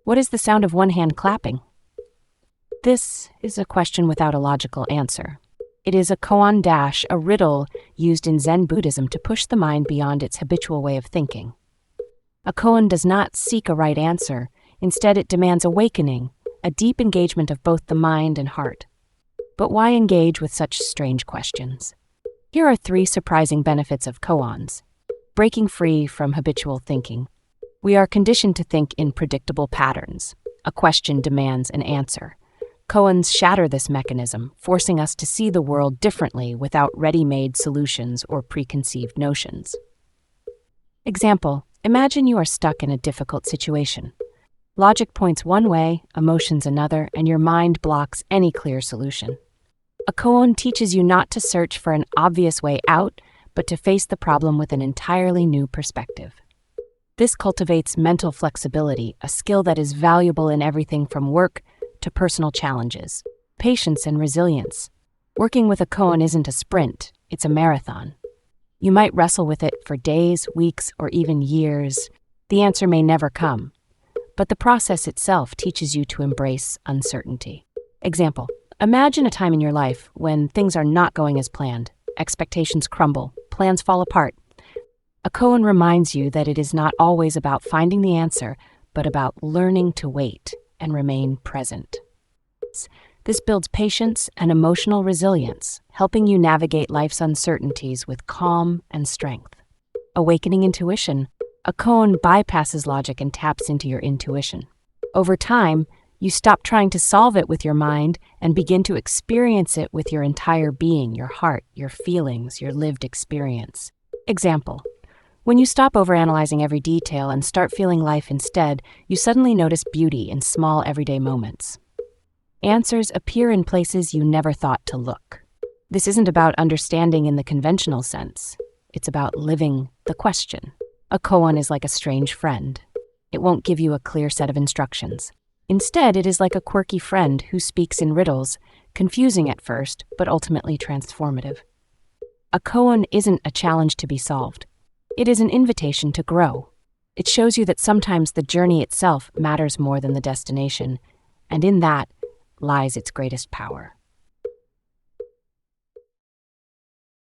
What is the sound of one hand clapping? This is a question without a logical answer. It is a koan dash, a riddle used in Zen Buddhism to push the mind beyond its habitual way of thinking. A koan does not seek a right answer. Instead, it demands awakening, a deep engagement of both the mind and heart. But why engage with such strange questions? Here are 3 surprising benefits of koans. Breaking free from habitual thinking. We are conditioned to think in predictable patterns. A question demands an answer. Koans shatter this mechanism, forcing us to see the world differently without ready-made solutions or preconceived notions. Example, imagine you are stuck in a difficult situation. Logic points one way, emotions another, and your mind blocks any clear solution. A koan teaches you not to search for an obvious way out, but to face the problem with an entirely new perspective. This cultivates mental flexibility, a skill that is valuable in everything from work to personal challenges. Patience and resilience. Working with a koan isn't a sprint, it's a marathon. You might wrestle with it for days, weeks, or even years. The answer may never come, but the process itself teaches you to embrace uncertainty. Example, imagine a time in your life when things are not going as planned. Expectations crumble, plans fall apart. A koan reminds you that it is not always about finding the answer, but about learning to wait and remain present. This builds patience and emotional resilience, helping you navigate life's uncertainties with calm and strength. Awakening intuition. A koan bypasses logic and taps into your intuition. Over time, you stop trying to solve it with your mind and begin to experience it with your entire being, your heart, your feelings, your lived experience. Example, when you stop overanalyzing every detail and start feeling life instead, you suddenly notice beauty in small everyday moments. Answers appear in places you never thought to look. This isn't about understanding in the conventional sense. It's about living the question. A koan is like a strange friend. It won't give you a clear set of instructions. Instead, it is like a quirky friend who speaks in riddles, confusing at first, but ultimately transformative. A koan isn't a challenge to be solved. It is an invitation to grow. It shows you that sometimes the journey itself matters more than the destination, and in that lies its greatest power.